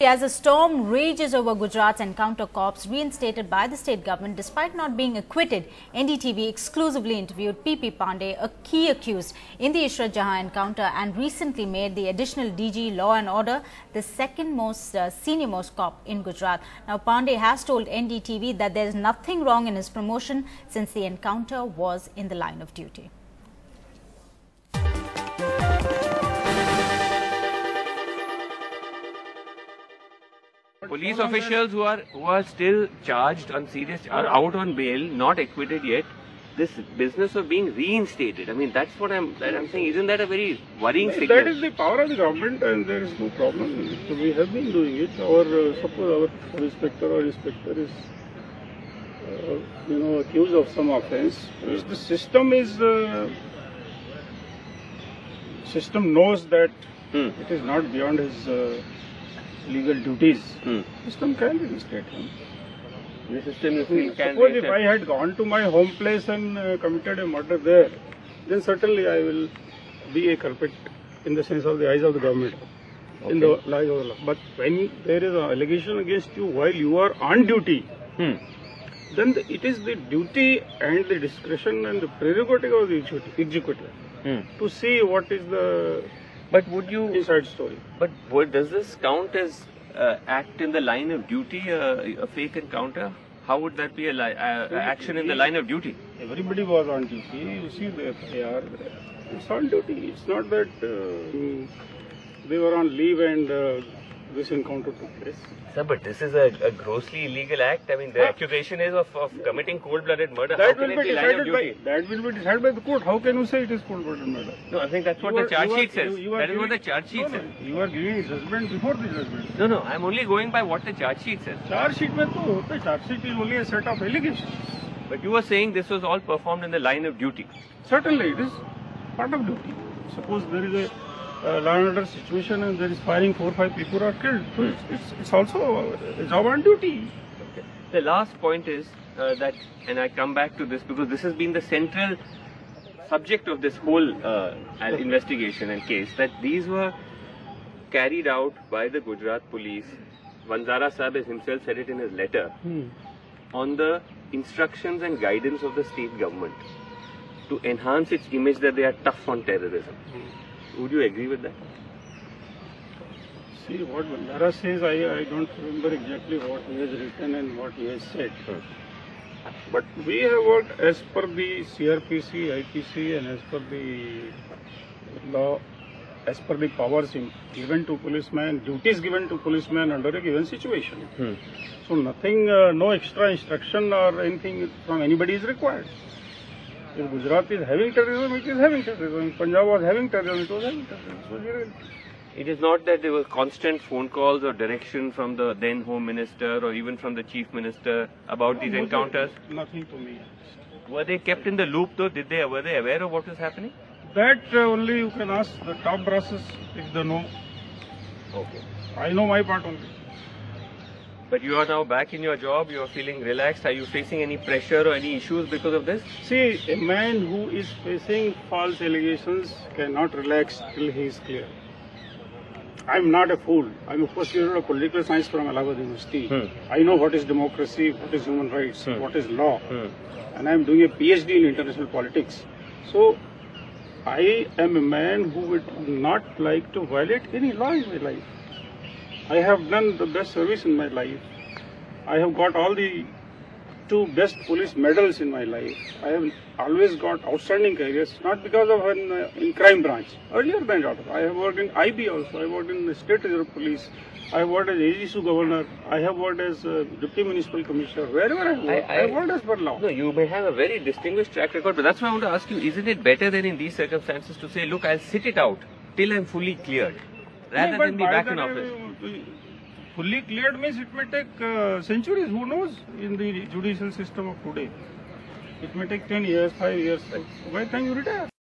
As a storm rages over Gujarat's encounter corps reinstated by the state government despite not being acquitted, NDTV exclusively interviewed PP Pandey, a key accused in the Ishrat Jahan encounter, and recently made the additional DG Law and Order the second most senior most cop in Gujarat. Now, Pandey has told NDTV that there is nothing wrong in his promotion since the encounter was in the line of duty. Police officials who are still charged on serious are out on bail, not acquitted yet. This business of being reinstated, I mean, that's what I'm saying. Isn't that a very worrying signal? That is the power of the government, and there is no problem. So we have been doing it. Suppose our inspector or inspector is, accused of some offence. The system is, system knows that it is not beyond his legal duties. System can reinstate him. The system you feel can Suppose if I had gone to my home place and committed a murder there, then certainly I will be a culprit in the sense of the eyes of the government, in the eyes of the law. But when there is an allegation against you while you are on duty, then it is the duty and the discretion and the prerogative of the executive to see what is the inside story. But does this count as act in the line of duty, a fake encounter? How would that be action in the line of duty? Everybody was on duty. You see the FIR. It's on duty. It's not that they were on leave and this encounter took place. Sir, but this is a grossly illegal act. I mean, the accusation is of committing cold-blooded murder. That will be decided by the court. How can you say it is cold-blooded murder? No, I think that's what the charge sheet says. That is what the charge sheet says. You are giving judgment before the judgment. No, I'm only going by what the charge sheet says. Charge sheet is only a set of allegations. But you were saying this was all performed in the line of duty. Certainly, it is part of duty. Suppose there is a law and order situation and there is firing, 4 or 5 people are killed. So it's also a job on duty. Okay. The last point is that, and I come back to this because this has been the central subject of this whole investigation and case, that these were carried out by the Gujarat police. Vanzara Sahib has himself said it in his letter, on the instructions and guidance of the state government to enhance its image that they are tough on terrorism. Would you agree with that? See, what Vanzara says, I don't remember exactly what he has written and what he has said. But we have worked as per the CRPC, IPC, and as per the law, as per the powers given to policemen, duties given to policemen under a given situation. So nothing, no extra instruction or anything from anybody is required. If Gujarat is having terrorism, it is having terrorism. If Punjab was having terrorism, it was having terrorism. So it is not that there were constant phone calls or direction from the then Home Minister or even from the Chief Minister about these encounters? Nothing to me. Were they kept in the loop though? Were they aware of what was happening? That only you can ask the top bosses if they know. Okay. I know my part only. But you are now back in your job, you are feeling relaxed. Are you facing any pressure or any issues because of this? See, a man who is facing false allegations cannot relax till he is clear. I am not a fool. I am a first year of political science from Allahabad University. I know what is democracy, what is human rights, what is law. And I am doing a PhD in international politics. So, I am a man who would not like to violate any law in my life. I have done the best service in my life. I have got all the 2 best police medals in my life. I have always got outstanding careers, not because of in crime branch. Earlier than that, I have worked in IB also. I worked in the State Reserve Police. I have worked as AGSU Governor. I have worked as Deputy Municipal Commissioner. Wherever I work, I have worked as per law. No, you may have a very distinguished track record, but that's why I want to ask you, isn't it better than in these circumstances to say, look, I'll sit it out till I'm fully cleared, rather than be back in office? Fully cleared means it may take centuries, who knows, in the judicial system of today. It may take 10 years, 5 years, by the time you retire.